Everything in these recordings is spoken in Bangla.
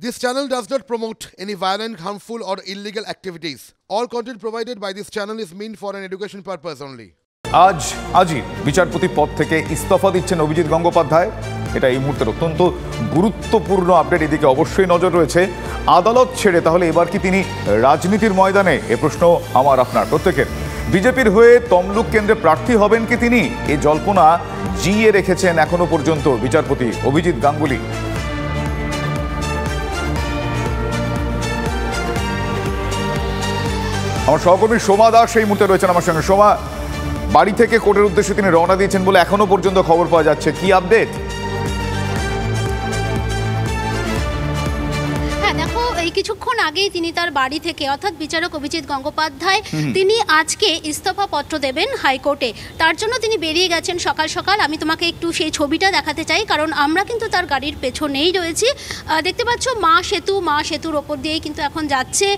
This channel does not promote any violent, harmful, or illegal activities. All content provided by this channel is meant for an education purpose only. আজই বিচারপতি পদ থেকে ইস্তফা দিচ্ছেন অভিজিৎ গঙ্গোপাধ্যায়। এটা এই মুহূর্তের অত্যন্ত গুরুত্বপূর্ণ আপডেট। এদিকে অবশ্যই নজর রয়েছে আদালত ছেড়ে তাহলে এবার কি তিনি রাজনীতির ময়দানে, এ প্রশ্ন আমার আপনার প্রত্যেকের। বিজেপির হয়ে তমলুক কেন্দ্রে প্রার্থী হবেন কি তিনি, এই জল্পনা জিয়ে রেখেছেন এখনো পর্যন্ত বিচারপতি অভিজিৎ গাঙ্গুলি। আমার সহকর্মী সোমা দাস এই মুহূর্তে রয়েছেন আমার সঙ্গে। সোমা, বাড়ি থেকে কোর্টের উদ্দেশ্যে তিনি রওনা দিয়েছেন বলে এখনো পর্যন্ত খবর পাওয়া যাচ্ছে, কি আপডেট? কিছুক্ষণ আগেই তিনি তার বাড়ি থেকে অর্থাৎ বিচারক অভিজিৎ গঙ্গোপাধ্যায় তিনি আজকে ইস্তফা পত্র দেবেন হাইকোর্টে। তার জন্য তিনি বেরিয়ে গেছেন সকাল সকাল। আমি তোমাকে একটু সেই ছবিটা দেখাতে চাই, কারণ আমরা কিন্তু তার গাড়ির পেছনেই রয়েছি। দেখতে পাচ্ছ মা সেতুর ওপর দিয়েই কিন্তু এখন যাচ্ছে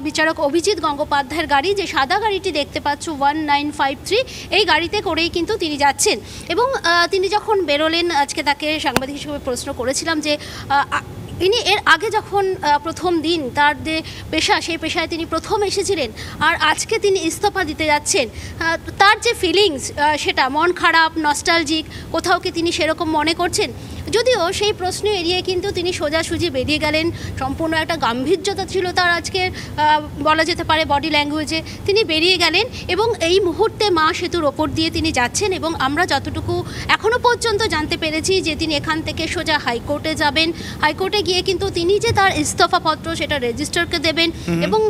বিচারক অভিজিৎ গঙ্গোপাধ্যায়ের গাড়ি। যে সাদা গাড়িটি দেখতে পাচ্ছ 1953, এই গাড়িতে করেই কিন্তু তিনি যাচ্ছেন। এবং তিনি যখন বেরোলেন, আজকে তাকে সাংবাদিক হিসেবে প্রশ্ন করেছিলাম যে তিনি এর আগে যখন প্রথম দিন তার যে পেশা, সেই পেশায় তিনি প্রথম এসেছিলেন, আর আজকে তিনি ইস্তফা দিতে যাচ্ছেন, তার যে ফিলিংস সেটা মন খারাপ, নস্টালজিক, কোথাও কি তিনি সেরকম মনে করছেন? যদিও সেই প্রশ্ন এড়িয়ে কিন্তু তিনি সোজাসুজি বেরিয়ে গেলেন। সম্পূর্ণ একটা গাম্ভীর্যতা ছিল তার আজকে, বলা যেতে পারে বডি ল্যাঙ্গুয়েজে তিনি বেরিয়ে গেলেন। এবং এই মুহূর্তে মা সেতুর ওপর দিয়ে তিনি যাচ্ছেন। এবং আমরা যতটুকু এখনও পর্যন্ত জানতে পেরেছি যে তিনি এখান থেকে সোজা হাইকোর্টে যাবেন। হাইকোর্টে গিয়ে কিন্তু তিনি যে তার ইস্তফাপত্র সেটা রেজিস্ট্রারকে দেবেন এবং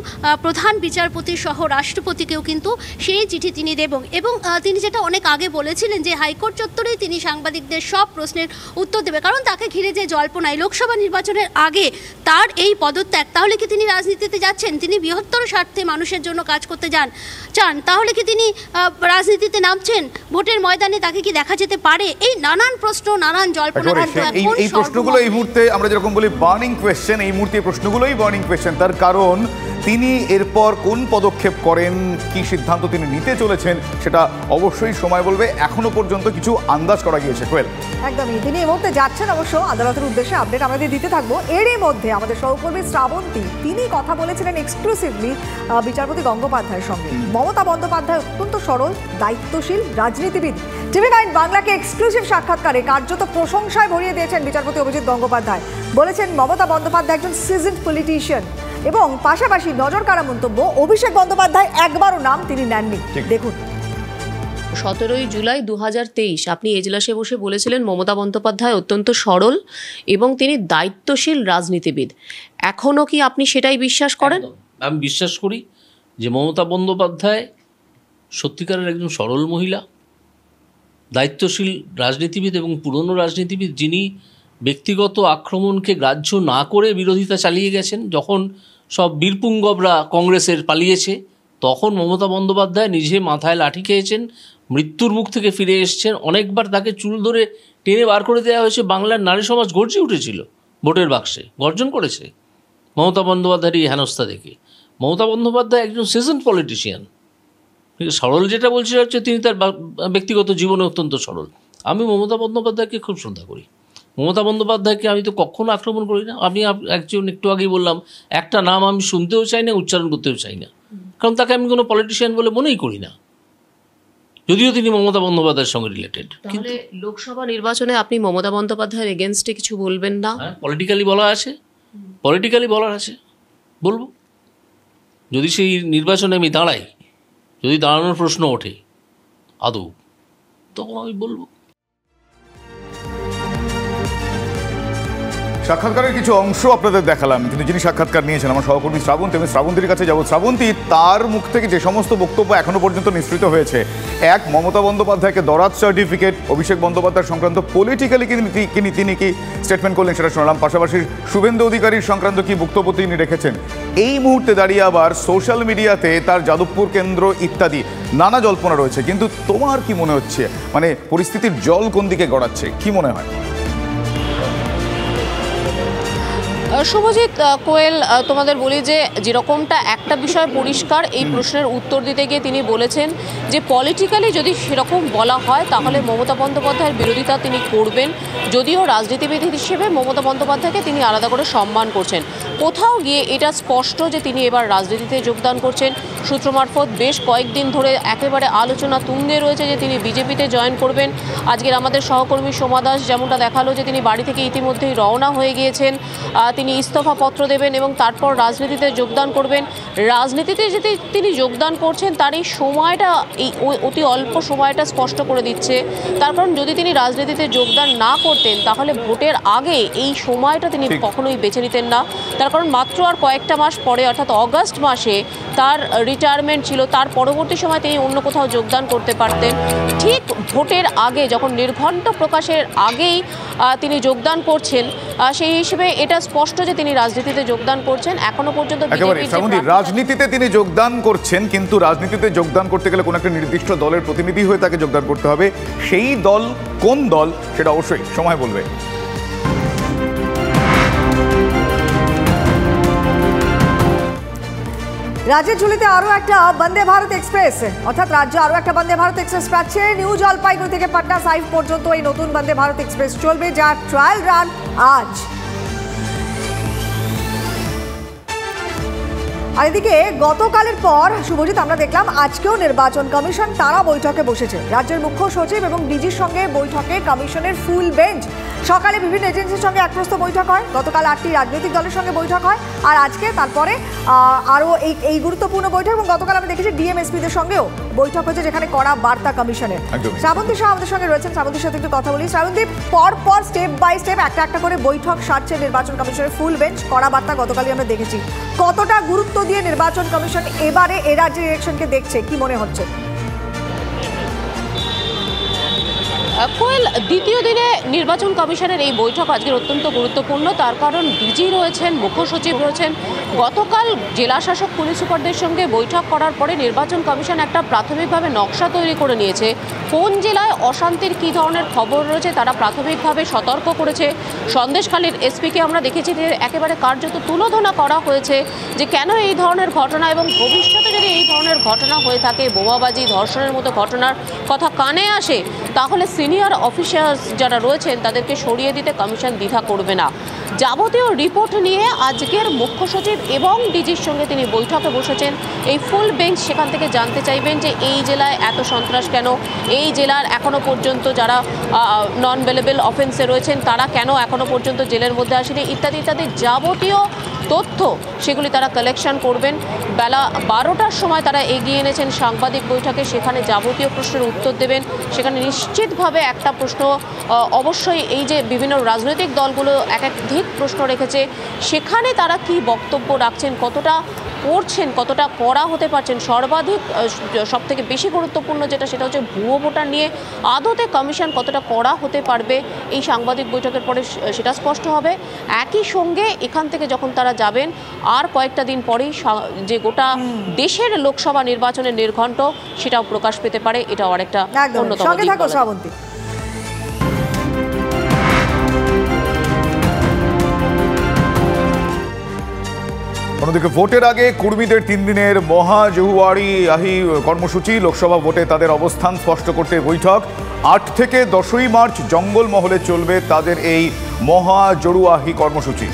প্রধান বিচারপতি সহ রাষ্ট্রপতিকেও কিন্তু সেই চিঠি তিনি দেবেন। এবং তিনি যেটা অনেক আগে বলেছিলেন যে হাইকোর্ট চত্বরেই তিনি সাংবাদিকদের সব প্রশ্নের উত্তর দেবে, কারণ তাকে ঘিরে যে জল্পনায় লোকসভা নির্বাচনের আগে তার এই পদত্যাগ, তাহলে কি তিনি রাজনীতিতে যাচ্ছেন? তিনি বৃহত্তর স্বার্থে মানুষের জন্য কাজ করতে চান, তাহলে কি তিনি রাজনীতিতে নামছেন? ভোটের ময়দানে তাকে কি দেখা যেতে পারে? এই নানান প্রশ্ন, নানান জল্পনা, এই প্রশ্নগুলো এই মুহূর্তে আমরা যেরকম বলি বার্নিং কোয়েশ্চেন, এই মুহূর্তে প্রশ্নগুলোই বার্নিং কোয়েশ্চেন। তার কারণ তিনি এরপর কোন পদক্ষেপ করেন, কি সিদ্ধান্ত তিনি নিতে চলেছেন, সেটা অবশ্যই সময় বলবে। এখনো পর্যন্ত কিছু আন্দাজ করা গিয়েছে। কোয়েল, একদমই তিনি এই মুহূর্তে যাচ্ছেন অবশ্য আদালতের উদ্দেশ্যে। আপডেট আমাদের দিতে থাকবো। এরই মধ্যে আমাদের সহকর্মী শ্রাবন্তী তিনি কথা বলেছিলেন এক্সক্লুসিভলি বিচারপতি গঙ্গোপাধ্যায়ের সঙ্গে। মমতা বন্দ্যোপাধ্যায় অত্যন্ত সরল, দায়িত্বশীল রাজনীতিবিদ। TV9 বাংলাকে এক্সক্লুসিভ সাক্ষাৎকারে কার্যত প্রশংসায় ভরিয়ে দিয়েছেন বিচারপতি অভিজিৎ গঙ্গোপাধ্যায়। বলেছেন মমতা বন্দ্যোপাধ্যায় একজন সিজনড পলিটিশিয়ান, এবং পাশাপাশি নজর কাড়া মন্তব্য, অভিষেক বন্দ্যোপাধ্যায় একবারও নাম তিনি নেননি। দেখুন, 17 জুলাই 2023 আপনি এজলাসে বসে বলেছিলেন মমতা বন্দ্যোপাধ্যায় অত্যন্ত সরল এবং তিনি দায়িত্বশীল রাজনীতিবিদ। এখনও কি আপনি সেটাই বিশ্বাস করেন? আমি বিশ্বাস করি যে মমতা বন্দ্যোপাধ্যায় সত্যিকারের একজন সরল মহিলা, দায়িত্বশীল রাজনীতিবিদ এবং পুরনো রাজনীতিবিদ, যিনি ব্যক্তিগত আক্রমণকে গ্রাহ্য না করে বিরোধিতা চালিয়ে গেছেন। যখন সব বীরপুঙ্গবরা কংগ্রেসের পালিয়েছে, তখন মমতা বন্দ্যোপাধ্যায় নিজে মাথায় লাঠি খেয়েছেন, মৃত্যুর মুখ থেকে ফিরে এসেছেন। অনেকবার তাকে চুল ধরে টেনে বার করে দেওয়া হয়েছে। বাংলার নারী সমাজ গর্জে উঠেছিল, ভোটের বাক্সে গর্জন করেছে মমতা বন্দ্যোপাধ্যায়ের এই হেনস্থা দেখে। মমতা বন্দ্যোপাধ্যায় একজন সিজনড পলিটিশিয়ান। সরল যেটা বলছে হচ্ছে তিনি তার ব্যক্তিগত জীবনে অত্যন্ত সরল। আমি মমতা বন্দ্যোপাধ্যায়কে খুব শ্রদ্ধা করি। মমতা বন্দ্যোপাধ্যায়কে আমি তো কখনো আক্রমণ করি না। আমি একটু আগেই বললাম, একটা নাম আমি শুনতেও চাই না, উচ্চারণ করতেও চাই না, কারণ তাকে আমি কোনো পলিটিশিয়ান বলে মনেই করি না, যদিও তিনি মমতা বন্দ্যোপাধ্যায়ের সঙ্গে রিলেটেড। কিন্তু লোকসভা নির্বাচনে আপনি মমতা বন্দ্যোপাধ্যায়ের এগেনস্টে কিছু বলবেন না? পলিটিক্যালি বলার আছে, বলবো। যদি সেই নির্বাচনে আমি দাঁড়াই, যদি দাঁড়ানোর প্রশ্ন ওঠে আদৌ, তখন আমি বলবো। সাক্ষাৎকারের কিছু অংশ আপনাদের দেখালাম, কিন্তু যিনি সাক্ষাৎকার নিয়েছেন আমার সহকর্মী শ্রাবন্তী, আমি শ্রাবন্তীর কাছে যাবো। শ্রাবন্তী, তার মুখ থেকে যে সমস্ত বক্তব্য এখনো পর্যন্ত নিঃসৃত হয়েছে, এক, মমতা বন্দ্যোপাধ্যায়কে দরাজ সার্টিফিকেট, অভিষেক বন্দ্যোপাধ্যায় সংক্রান্ত পলিটিক্যালি তিনি কি স্টেটমেন্ট করলেন সেটা শোনালাম, পাশাপাশি শুভেন্দু অধিকারীর সংক্রান্ত কি বক্তব্য তিনি রেখেছেন। এই মুহূর্তে দাঁড়িয়ে আবার সোশ্যাল মিডিয়াতে তার যাদবপুর কেন্দ্র ইত্যাদি নানা জল্পনা রয়েছে। কিন্তু তোমার কি মনে হচ্ছে, মানে পরিস্থিতির জল কোন দিকে গড়াচ্ছে, কি মনে হয়? শুভজিৎ, কোয়েল, তোমাদের বলি যে যেরকমটা একটা বিষয় পরিষ্কার, এই প্রশ্নের উত্তর দিতে গিয়ে তিনি বলেছেন যে পলিটিক্যালি যদি সেরকম বলা হয় তাহলে মমতা বন্দ্যোপাধ্যায়ের বিরোধিতা তিনি করবেন, যদিও রাজনীতিবিদ হিসেবে মমতা বন্দ্যোপাধ্যায়কে তিনি আলাদা করে সম্মান করছেন। কোথাও গিয়ে এটা স্পষ্ট যে তিনি এবার রাজনীতিতে যোগদান করছেন। সূত্র মারফত বেশ কয়েকদিন ধরে একেবারে আলোচনা তুঙ্গে রয়েছে যে তিনি বিজেপিতে জয়েন করবেন। আজকের আমাদের সহকর্মী সোমা দাস যেমনটা দেখালো যে তিনি বাড়ি থেকে ইতিমধ্যেই রওনা হয়ে গিয়েছেন, তিনি ইস্তফাপত্র দেবেন এবং তারপর রাজনীতিতে যোগদান করবেন। রাজনীতিতে যদি তিনি যোগদান করছেন তার এই সময়টা, এই অতি অল্প সময়টা স্পষ্ট করে দিচ্ছে। তার কারণ যদি তিনি রাজনীতিতে যোগদান না করতেন তাহলে ভোটের আগে এই সময়টা তিনি কখনোই বেছে নিতেন না। তার কারণ মাত্র আর কয়েকটা মাস পরে অর্থাৎ অগাস্ট মাসে তার রিটায়ারমেন্ট ছিল, তার পরবর্তী সময় তিনি অন্য কোথাও যোগদান করতে পারতেন। ঠিক ভোটের আগে যখন নির্ঘণ্ট প্রকাশের আগেই তিনি যোগদান করছেন, সেই হিসেবে এটা স্পষ্ট যে তিনি রাজনীতিতে যোগদান করছেন। এখনো পর্যন্ত রাজনীতিতে তিনি যোগদান করছেন, কিন্তু রাজনীতিতে যোগদান করতে গেলে কোনো একটা নির্দিষ্ট দলের প্রতিনিধি হয়ে তাকে যোগদান করতে হবে। সেই দল কোন দল সেটা অবশ্যই সময় বলবে। রাজ্যের ঝুলিতে আরও একটা বন্দে ভারত এক্সপ্রেস, অর্থাৎ রাজ্য আরও একটা বন্দে ভারত এক্সপ্রেস পাচ্ছে। নিউ জলপাইগুড়ি থেকে পাটনা সাহিব পর্যন্ত এই নতুন বন্দে ভারত এক্সপ্রেস চলবে, যার ট্রায়াল রান আজ। আর এদিকে গতকালের পর শুভজিৎ আমরা দেখলাম আজকেও নির্বাচন কমিশন তারা বৈঠকে বসেছে। রাজ্যের মুখ্য সচিব এবং ডিজির সঙ্গে বৈঠকে কমিশনের ফুল বেঞ্চ। সকালে বিভিন্ন এজেন্সির সঙ্গে একপ্রস্ত বৈঠক হয়, গতকাল 8টি রাজনৈতিক দলের সঙ্গে বৈঠক হয়, আর আজকে তারপরে আরও এই গুরুত্বপূর্ণ বৈঠক। এবং গতকাল আমি দেখেছি ডিএমএসপিদের সঙ্গেও বৈঠক হয়েছে, যেখানে কড়া বার্তা কমিশনের। শ্রাবন্তী শাহ আমাদের সঙ্গে রয়েছেন, শ্রাবন্তীর সাথে একটু কথা বলি। শ্রাবন্তী, পর স্টেপ বাই স্টেপ একটা করে বৈঠক সারছে নির্বাচন কমিশনের ফুল বেঞ্চ, কড়া বার্তা গতকালই আমরা দেখেছি। কতটা গুরুত্ব দিয়ে নির্বাচন কমিশন এবারে এ রাজ্যের ইলেকশনকে দেখছে, কি মনে হচ্ছে? কোয়েল, দ্বিতীয় দিনে নির্বাচন কমিশনের এই বৈঠক আজকের অত্যন্ত গুরুত্বপূর্ণ। তার কারণ ডিজি রয়েছেন, মুখ্য সচিব রয়েছেন। গতকাল জেলা শাসক পুলিশ সুপারদের সঙ্গে বৈঠক করার পরে নির্বাচন কমিশন একটা প্রাথমিকভাবে নকশা তৈরি করে নিয়েছে। কোন জেলায় অশান্তির কী ধরনের খবর রয়েছে তারা প্রাথমিকভাবে সতর্ক করেছে। সন্দেশখালীর এসপিকে আমরা দেখেছি যে একেবারে কার্যত তুলোধনা করা হয়েছে যে কেন এই ধরনের ঘটনা, এবং ভবিষ্যতে যদি এই ধরনের ঘটনা হয়ে থাকে, বোমাবাজি, ধর্ষণের মতো ঘটনার কথা কানে আসে, তাহলে সিনিয়র অফিসার্স যারা রয়েছেন তাদেরকে সরিয়ে দিতে কমিশন দ্বিধা করবে না। যাবতীয় রিপোর্ট নিয়ে আজকের মুখ্য সচিব এবং ডিজির সঙ্গে তিনি বৈঠকে বসেছেন। এই ফুল বেঞ্চ সেখান থেকে জানতে চাইবেন যে এই জেলায় এত সন্ত্রাস কেন, এই জেলার এখনও পর্যন্ত যারা নন বেলেবল অফেন্সে রয়েছেন তারা কেন এখনও পর্যন্ত জেলের মধ্যে আসেনি, ইত্যাদি ইত্যাদি যাবতীয় তথ্য সেগুলি তারা কালেকশন করবেন। বেলা 12টার সময় তারা এগিয়ে এনেছেন সাংবাদিক বৈঠকে, সেখানে যাবতীয় প্রশ্নের উত্তর দেবেন। সেখানে নিশ্চিতভাবে একটা প্রশ্ন অবশ্যই, এই যে বিভিন্ন রাজনৈতিক দলগুলো একাধিক প্রশ্ন রেখেছে, সেখানে তারা কি বক্তব্য রাখছেন, কতটা করছেন, কতটা করা হতে পারছেন। সর্বাধিক সবথেকে বেশি গুরুত্বপূর্ণ যেটা, সেটা হচ্ছে ভুয়ো ভোটার নিয়ে আদতে কমিশন কতটা করা হতে পারবে এই সাংবাদিক বৈঠকের পরে সেটা স্পষ্ট হবে। একই সঙ্গে এখান থেকে যখন তারা যাবেন আর কয়েকটা দিন পরেই যে গোটা দেশের লোকসভা নির্বাচনের নির্ঘণ্ট সেটাও প্রকাশ পেতে পারে, এটাও আরেকটা অন্যতম দিক। অন্যদিকে ভোটের আগে কর্মীদের 3 দিনের মহাজহুয়ারি কর্মসূচি। লোকসভা ভোটে তাদের অবস্থান স্পষ্ট করতে বৈঠক। 8 থেকে 10ই মার্চ জঙ্গলমহলে চলবে তাদের এই মহাজরুয়াহি কর্মসূচি।